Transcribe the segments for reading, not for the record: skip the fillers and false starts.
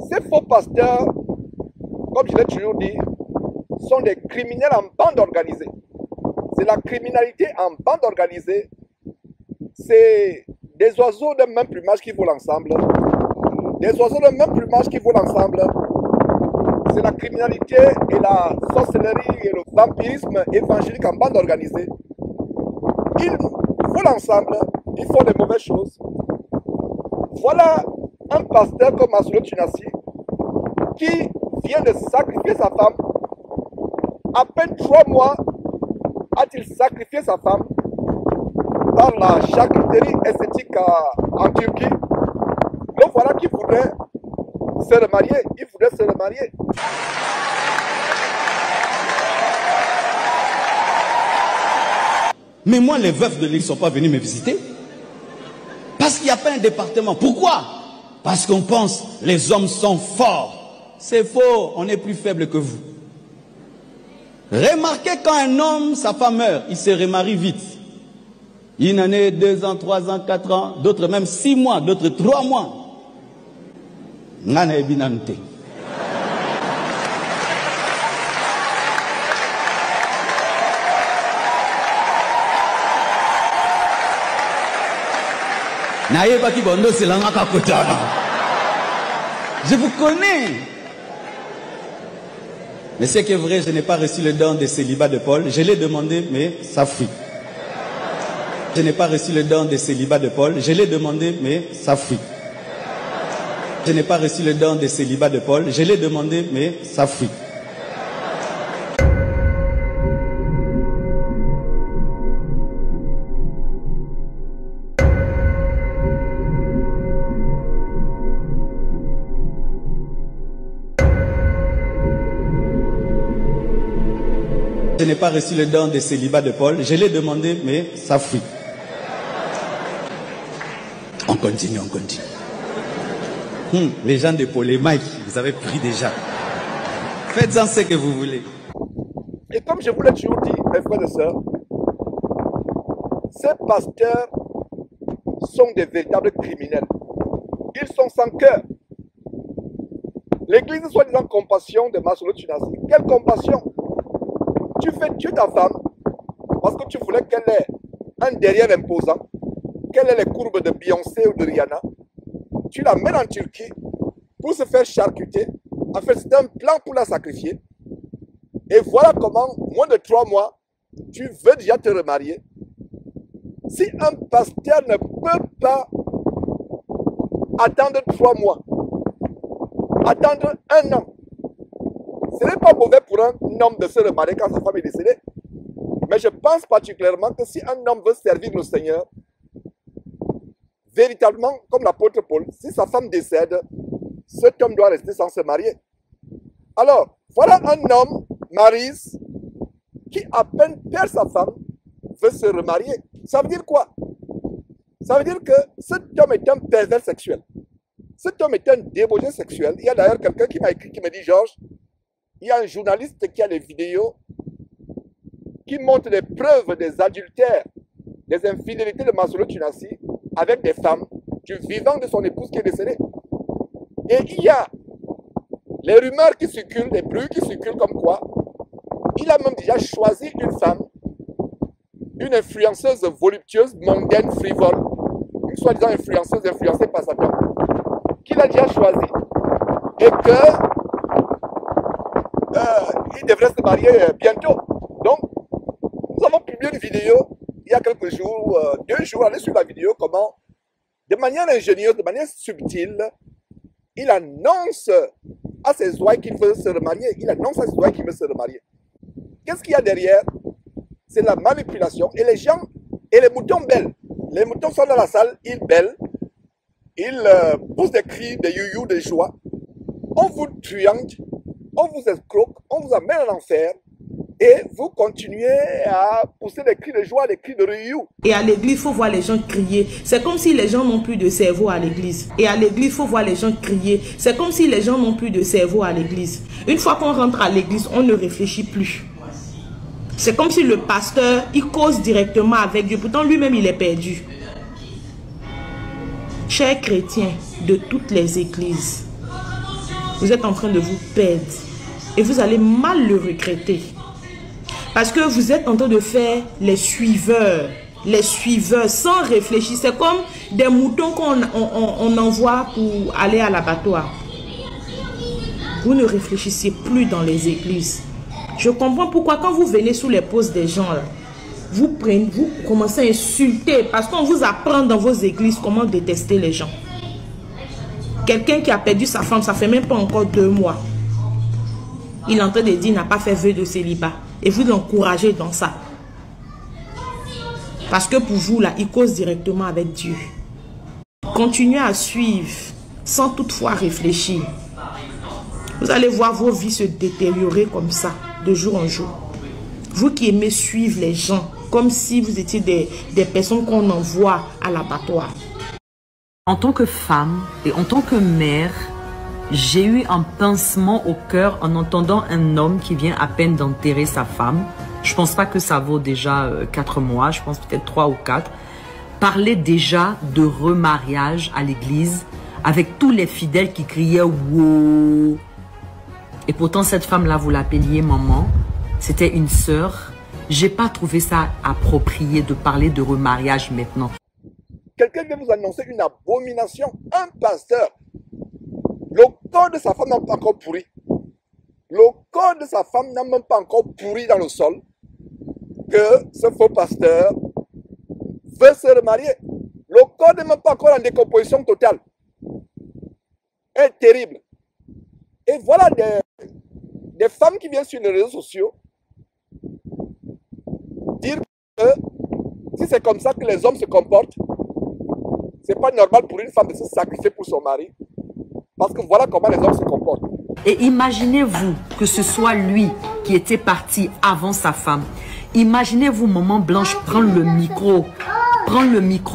Ces faux pasteurs, comme je l'ai toujours dit, sont des criminels en bande organisée. C'est la criminalité en bande organisée. C'est des oiseaux d'un même plumage qui volent ensemble. Des oiseaux d'un même plumage qui volent ensemble. C'est la criminalité et la sorcellerie et le vampirisme évangélique en bande organisée. Ils volent ensemble, ils font des mauvaises choses. Voilà un pasteur comme Maslow Tchinassi qui vient de sacrifier sa femme. À peine 3 mois a-t-il sacrifié sa femme par la charcuterie esthétique en Turquie. Donc voilà qu'il voudrait se remarier. Il voudrait se remarier. Mais moi, les veufs de l'île ne sont pas venus me visiter. Parce qu'il n'y a pas un département. Pourquoi? Parce qu'on pense les hommes sont forts. C'est faux, on est plus faible que vous. Remarquez quand un homme, sa femme meurt, il se remarie vite. Une année, 2 ans, 3 ans, 4 ans, d'autres même 6 mois, d'autres 3 mois. Nana ebinante. Je vous connais. Mais c'est que vrai, je n'ai pas reçu le don de célibat de Paul. Je l'ai demandé, mais ça fuit. Je n'ai pas reçu le don de célibat de Paul. Je l'ai demandé, mais ça fuit. Je n'ai pas reçu le don de célibat de Paul. Je l'ai demandé, mais ça fuit. Je n'ai pas reçu le don de célibat de Paul. Je l'ai demandé, mais ça fuit. On continue, on continue. Les gens de polémique, vous avez pris déjà. Faites-en ce que vous voulez. Et comme je vous l'ai toujours dit, mes frères et sœurs, ces pasteurs sont des véritables criminels. Ils sont sans cœur. L'église soi-disant compassion de Maslow Tchinassi. Quelle compassion? Tu fais tuer ta femme parce que tu voulais qu'elle ait un derrière imposant, qu'elle ait les courbes de Beyoncé ou de Rihanna. Tu la mets en Turquie pour se faire charcuter. En fait, c'est un plan pour la sacrifier. Et voilà comment, moins de 3 mois, tu veux déjà te remarier. Si un pasteur ne peut pas attendre 3 mois, attendre 1 an, ce n'est pas mauvais pour un homme de se remarier quand sa femme est décédée. Mais je pense particulièrement que si un homme veut servir le Seigneur, véritablement, comme l'apôtre Paul, si sa femme décède, cet homme doit rester sans se marier. Alors, voilà un homme, Maryse, qui à peine perd sa femme, veut se remarier. Ça veut dire quoi? Ça veut dire que cet homme est un pervers sexuel. Cet homme est un débauché sexuel. Il y a d'ailleurs quelqu'un qui m'a écrit, qui me dit, Georges, il y a un journaliste qui a des vidéos qui montrent des preuves des adultères, des infidélités de Maslow Tchinassi avec des femmes du vivant de son épouse qui est décédée. Et il y a les rumeurs qui circulent, les bruits qui circulent comme quoi il a même déjà choisi une femme, une influenceuse voluptueuse, mondaine, frivole, une soi-disant influenceuse influencée par Satan, qu'il a déjà choisi et que il devrait se marier bientôt. Donc, nous avons publié une vidéo il y a quelques jours, 2 jours, allez sur la vidéo, comment, de manière ingénieuse, de manière subtile, il annonce à ses ouailles qu'il veut se remarier. Il annonce à ses ouailles qu'il veut se remarier. Qu'est-ce qu'il y a derrière? C'est la manipulation. Et les gens, et les moutons bêlent. Les moutons sont dans la salle, ils bêlent, ils poussent des cris, des you-you, des joies. On vous truande, on vous escroque, on vous amène en enfer et vous continuez à pousser des cris de joie, des cris de you. Et à l'église, il faut voir les gens crier. C'est comme si les gens n'ont plus de cerveau à l'église. Et à l'église, il faut voir les gens crier. C'est comme si les gens n'ont plus de cerveau à l'église. Une fois qu'on rentre à l'église, on ne réfléchit plus. C'est comme si le pasteur, il cause directement avec Dieu. Pourtant, lui-même, il est perdu. Chers chrétiens de toutes les églises, vous êtes en train de vous perdre. Et vous allez mal le regretter. Parce que vous êtes en train de faire les suiveurs sans réfléchir. C'est comme des moutons qu'on envoie pour aller à l'abattoir. Vous ne réfléchissez plus dans les églises. Je comprends pourquoi quand vous venez sous les postes des gens, là, vous commencez à insulter parce qu'on vous apprend dans vos églises comment détester les gens. Quelqu'un qui a perdu sa femme, ça fait même pas encore 2 mois. Il est en train de dire, il n'a pas fait vœu de célibat. Et vous l'encouragez dans ça. Parce que pour vous, là, il cause directement avec Dieu. Continuez à suivre sans toutefois réfléchir. Vous allez voir vos vies se détériorer comme ça, de jour en jour. Vous qui aimez suivre les gens, comme si vous étiez des personnes qu'on envoie à l'abattoir. En tant que femme et en tant que mère, j'ai eu un pincement au cœur en entendant un homme qui vient à peine d'enterrer sa femme. Je pense pas que ça vaut déjà 4 mois, je pense peut-être 3 ou 4. Parler déjà de remariage à l'église avec tous les fidèles qui criaient « wow ». Et pourtant, cette femme-là, vous l'appeliez maman. C'était une sœur. J'ai pas trouvé ça approprié de parler de remariage maintenant. Quelqu'un vient vous annoncer une abomination. Un pasteur. Le corps de sa femme n'a pas encore pourri. Le corps de sa femme n'a même pas encore pourri dans le sol. Que ce faux pasteur veut se remarier. Le corps n'est même pas encore en décomposition totale. C'est terrible. Et voilà des femmes qui viennent sur les réseaux sociaux dire que si c'est comme ça que les hommes se comportent, c'est pas normal pour une femme de se sacrifier pour son mari. Parce que voilà comment les hommes se comportent. Et imaginez-vous que ce soit lui qui était parti avant sa femme. Imaginez-vous Maman Blanche prendre le micro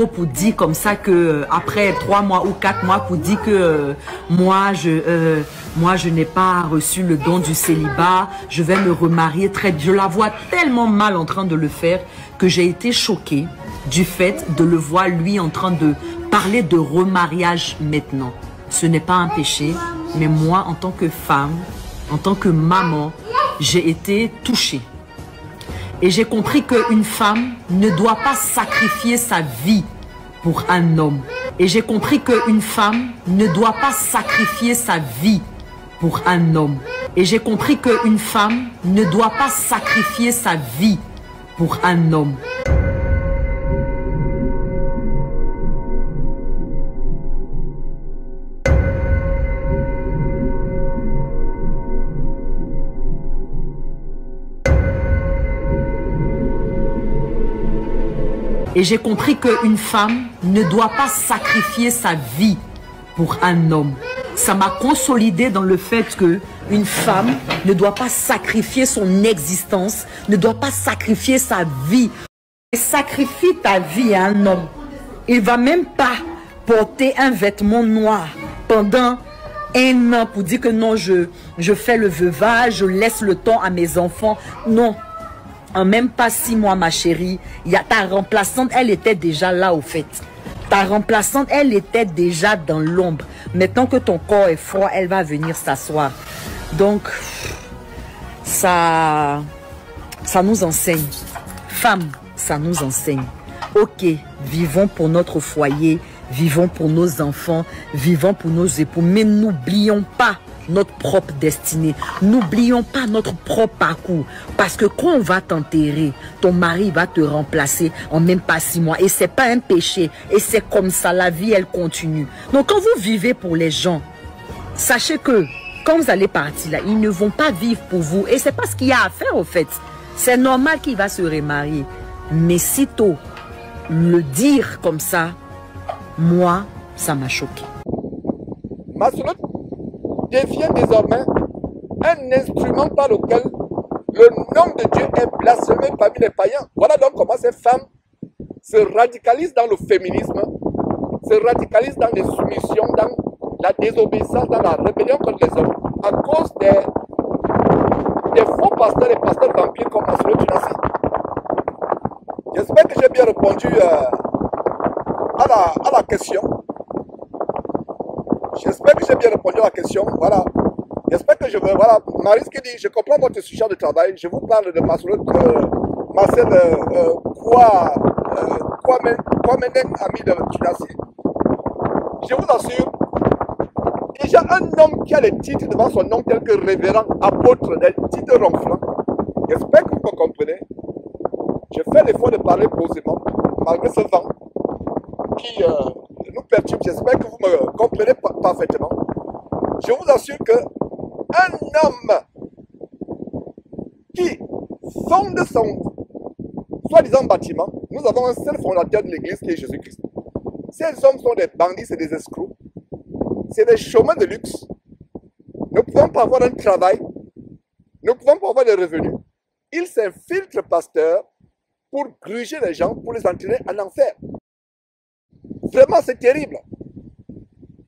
pour dire comme ça que après 3 mois ou 4 mois pour dire que moi je n'ai pas reçu le don du célibat, je vais me remarier très. Je la vois tellement mal en train de le faire que j'ai été choquée du fait de le voir lui en train de parler de remariage maintenant. Ce n'est pas un péché, mais moi en tant que femme, en tant que maman, j'ai été touchée. Et j'ai compris qu'une femme ne doit pas sacrifier sa vie pour un homme. Et j'ai compris qu'une femme ne doit pas sacrifier sa vie pour un homme. Et j'ai compris qu'une femme ne doit pas sacrifier sa vie pour un homme. Et j'ai compris qu'une femme ne doit pas sacrifier sa vie pour un homme. Ça m'a consolidé dans le fait qu'une femme ne doit pas sacrifier son existence, ne doit pas sacrifier sa vie. Et sacrifie ta vie à un homme. Il ne va même pas porter un vêtement noir pendant 1 an pour dire que non, je fais le veuvage, je laisse le temps à mes enfants. Non. En même pas 6 mois, ma chérie, ta remplaçante, elle était déjà là au fait. Ta remplaçante, elle était déjà dans l'ombre. Maintenant que ton corps est froid, elle va venir s'asseoir. Donc, ça nous enseigne. Femme, ça nous enseigne. Ok, vivons pour notre foyer, vivons pour nos enfants, vivons pour nos époux, mais n'oublions pas notre propre destinée. N'oublions pas notre propre parcours. Parce que quand on va t'enterrer, ton mari va te remplacer en même pas 6 mois. Et c'est pas un péché. Et c'est comme ça, la vie, elle continue. Donc quand vous vivez pour les gens, sachez que quand vous allez partir là, ils ne vont pas vivre pour vous. Et c'est pas ce qu'il y a à faire au fait. C'est normal qu'il va se remarier. Mais sitôt, le dire comme ça, moi, ça m'a choqué. Maslow devient désormais un instrument par lequel le nom de Dieu est blasphémé parmi les païens. Voilà donc comment ces femmes se radicalisent dans le féminisme, se radicalisent dans les soumissions, dans la désobéissance, dans la rébellion contre les hommes, à cause des faux pasteurs et pasteurs vampires comme Maslow Tunasi. J'espère que j'ai bien répondu à la question. J'espère que j'ai bien répondu à la question. Voilà. J'espère que je veux. Voilà, Marie qui dit, je comprends votre sujet de travail. Je vous parle de Marcel Kwameneng, ami de Tunasi. Je vous assure, déjà un homme qui a les titres devant son nom tels que révérend, apôtre, des titres ronflants. J'espère que vous me comprenez. Je fais l'effort de parler posément, malgré ce vent qui nous perturbe. J'espère que vous me comprenez parfaitement. Je vous assure que un homme qui fonde son soi-disant bâtiment, nous avons un seul fondateur de l'église qui est Jésus-Christ. Ces hommes sont des bandits, c'est des escrocs, c'est des chômeurs de luxe. Nous ne pouvons pas avoir un travail, nous ne pouvons pas avoir des revenus. Ils s'infiltrent, pasteur, pour gruger les gens, pour les entraîner en enfer. Vraiment, c'est terrible.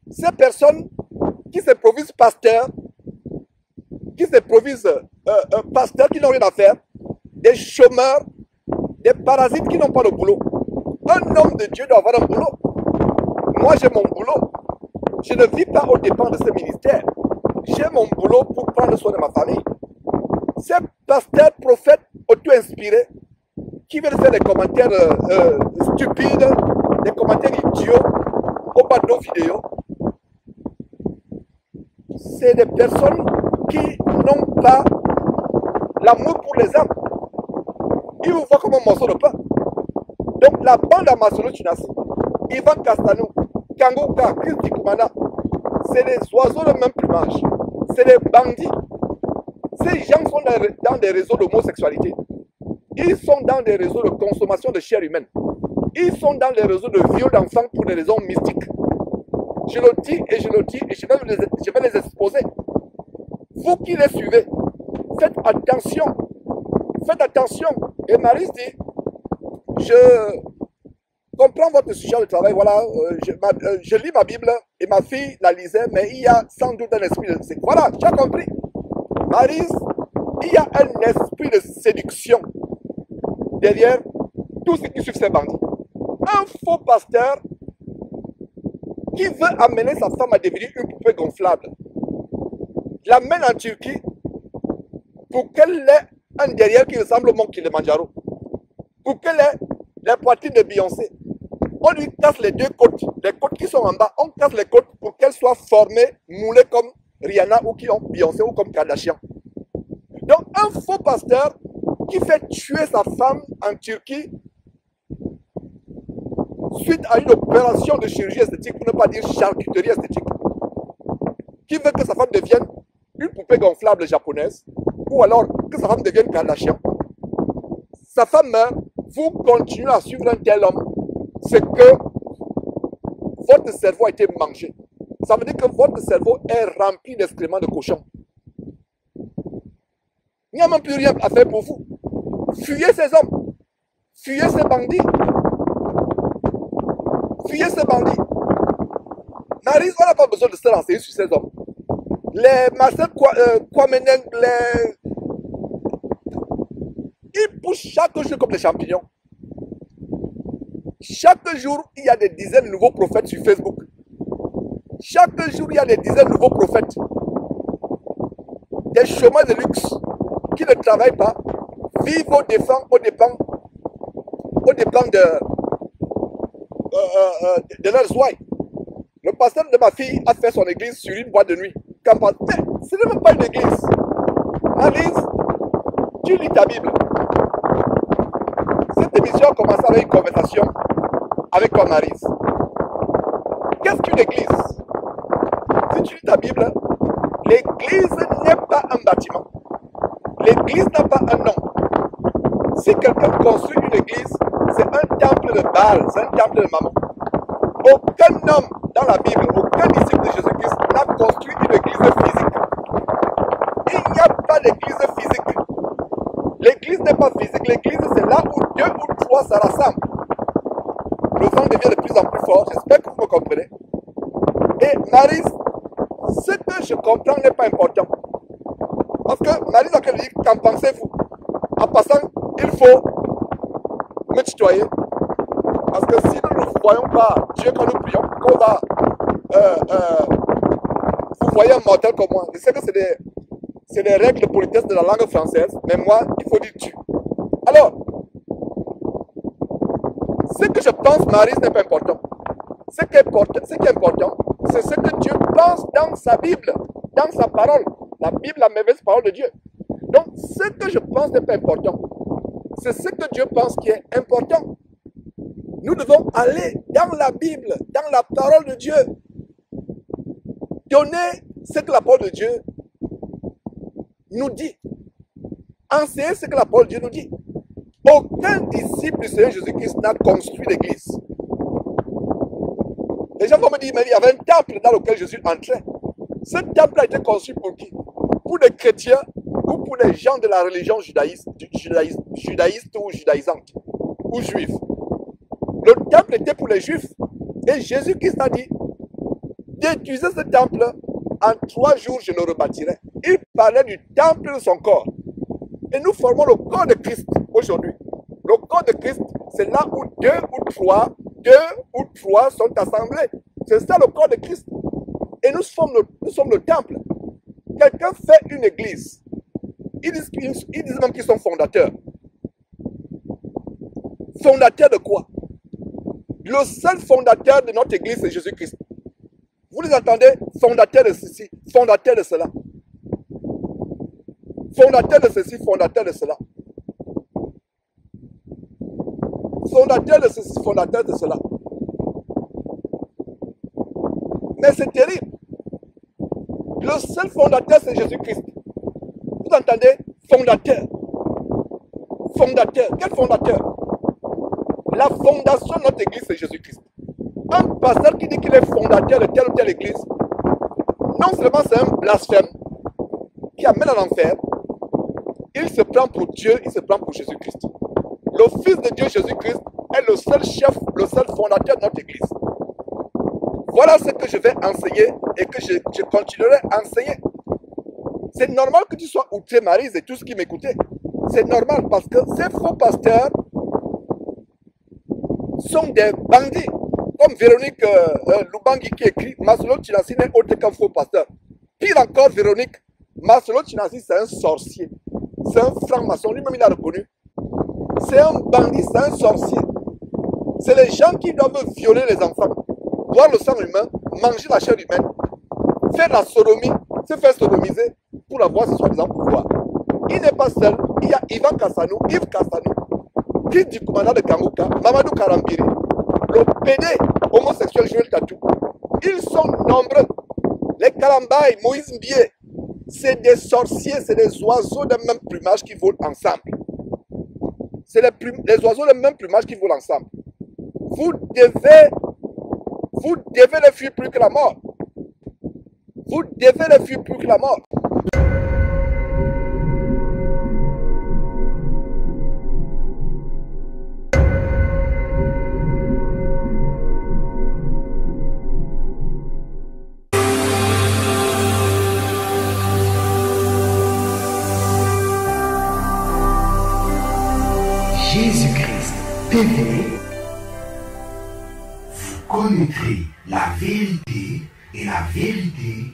Ces personnes qui se provisent pasteurs, qui n'ont rien à faire, des chômeurs, des parasites qui n'ont pas de boulot. Un homme de Dieu doit avoir un boulot. Moi, j'ai mon boulot. Je ne vis pas aux dépens de ce ministère. J'ai mon boulot pour prendre soin de ma famille. Ces pasteurs, prophètes, auto-inspirés, qui veulent faire des commentaires stupides, des commentaires idiots, au bas de nos vidéos, c'est des personnes qui n'ont pas l'amour pour les âmes. Ils vous voient comme un morceau de pain. Donc la bande à Marcelo Tunasi, Ivan Castanou, Kangoka, Christy Koumana, c'est des oiseaux de même plumage. C'est des bandits. Ces gens sont dans des réseaux d'homosexualité. Ils sont dans des réseaux de consommation de chair humaine. Ils sont dans des réseaux de viol d'enfants pour des raisons mystiques. Je le dis et je le dis et je vais les exposer. Vous qui les suivez, faites attention. Faites attention. Et Marie dit, je comprends votre sujet de travail. Voilà, je lis ma Bible et ma fille la lisait, mais il y a sans doute un esprit de... Voilà, tu as compris. Marie, il y a un esprit de séduction derrière tous ceux qui suivent ces bandits. Un faux pasteur qui veut amener sa femme à devenir une poupée gonflable, l'amène en Turquie pour qu'elle ait un derrière qui ressemble au mont Kilimanjaro, pour qu'elle ait les poitrines de Beyoncé. On lui casse les deux côtes, les côtes qui sont en bas, on casse les côtes pour qu'elle soit formée, moulée comme Rihanna ou qui ont Beyoncé ou comme Kardashian. Donc un faux pasteur qui fait tuer sa femme en Turquie suite à une opération de chirurgie esthétique, pour ne pas dire charcuterie esthétique, qui veut que sa femme devienne une poupée gonflable japonaise, ou alors que sa femme devienne Kardashian. Sa femme meurt, vous continuez à suivre un tel homme, c'est que votre cerveau a été mangé. Ça veut dire que votre cerveau est rempli d'excréments de cochon. Il n'y a même plus rien à faire pour vous. Fuyez ces hommes. Fuyez ces bandits. Fuyez ces bandits. Marie, on n'a pas besoin de se lancer sur ces hommes. Les Marcel Kwameneng, ils poussent chaque jour comme des champignons. Chaque jour, il y a des dizaines de nouveaux prophètes sur Facebook. Chaque jour, il y a des dizaines de nouveaux prophètes. Des chômeurs de luxe qui ne travaillent pas, vivent aux dépens de leurs ouailles. Le pasteur de ma fille a fait son église sur une boîte de nuit. Mais ce n'est même pas une église. Alice, tu lis ta Bible. Cette émission a commencé avec une conversation avec toi, Marise. Qu'est-ce qu'une église? Si tu lis ta Bible, l'église n'est pas un bâtiment. L'église n'a pas un nom. Si quelqu'un construit une église, c'est un temple de Baal, c'est un temple de Mammon. Aucun homme dans la Bible, aucun disciple de Jésus-Christ n'a construit une église physique. Il n'y a pas d'église physique. L'église n'est pas physique, l'église c'est là où deux ou trois se rassemblent. Le vent devient de plus en plus fort, j'espère que vous me comprenez. Et Marise, ce que je comprends n'est pas important. Parce que Marise a dit, qu'en pensez-vous? En passant, il faut me tutoyer. Parce que si nous ne voyons pas Dieu quand nous prions, qu'on va vous voyez un mortel comme moi, je sais que c'est des règles de politesse de la langue française, mais moi, il faut dire tu. Alors, ce que je pense, Marie, ce n'est pas important. Ce qui est important, c'est ce que Dieu pense dans sa Bible, dans sa parole. La Bible, la merveilleuse parole de Dieu. Donc, ce que je pense n'est pas important. C'est ce que Dieu pense qui est important. Nous devons aller dans la Bible, dans la parole de Dieu. Donner ce que la parole de Dieu nous dit. Enseigner ce que la parole de Dieu nous dit. Aucun disciple du Seigneur Jésus-Christ n'a construit l'église. Les gens vont me dire, mais il y avait un temple dans lequel Jésus entrait. Ce temple a été construit pour qui? Pour des chrétiens ou pour les gens de la religion judaïste ou judaïsante ou juive. Le temple était pour les juifs. Et Jésus-Christ a dit, détruisez ce temple, en 3 jours je le rebâtirai. Il parlait du temple de son corps. Et nous formons le corps de Christ aujourd'hui. Le corps de Christ, c'est là où deux ou trois sont assemblés. C'est ça le corps de Christ. Et nous sommes le temple. Quelqu'un fait une église. Ils disent même qu'ils sont fondateurs. Fondateurs de quoi? Le seul fondateur de notre église, c'est Jésus-Christ. Vous les entendez? Fondateur de ceci, fondateur de cela. Fondateur de ceci, fondateur de cela. Fondateur de ceci, fondateur de cela. Mais c'est terrible. Le seul fondateur, c'est Jésus-Christ. Vous entendez? Fondateur. Fondateur. Quel fondateur? La fondation de notre église, c'est Jésus-Christ. Un pasteur qui dit qu'il est fondateur de telle ou telle église, non seulement c'est un blasphème qui amène à l'enfer, il se prend pour Dieu, il se prend pour Jésus-Christ. Le Fils de Dieu, Jésus-Christ, est le seul chef, le seul fondateur de notre église. Voilà ce que je vais enseigner et que je continuerai à enseigner. C'est normal que tu sois outré, Maryse, et tous ceux qui m'écoutaient. C'est normal parce que ces faux pasteurs sont des bandits. Comme Véronique Lubangi qui écrit, Maslow Chinasi n'est autre qu'un faux pasteur. Pire encore, Véronique, Maslow Chinasi, c'est un sorcier. C'est un franc-maçon, lui-même il a reconnu. C'est un bandit, c'est un sorcier. C'est les gens qui doivent violer les enfants, boire le sang humain, manger la chair humaine, faire la sodomie, se faire sodomiser pour avoir ce soi-disant pouvoir. Il n'est pas seul, il y a Ivan Kassanou, Yves Kassanou, Kid du commandant de Kamouka, Mamadou Karambiri, le PD homosexuel Joël Tatou. Ils sont nombreux. Les Kalambaï, Moïse Mbié, c'est des sorciers, c'est des oiseaux de même plumage qui volent ensemble. C'est les oiseaux de même plumage qui volent ensemble. Vous devez les fuir plus que la mort. Vous devez les fuir plus que la mort. Jésus-Christ TV, vous connaîtrez la vérité et la vérité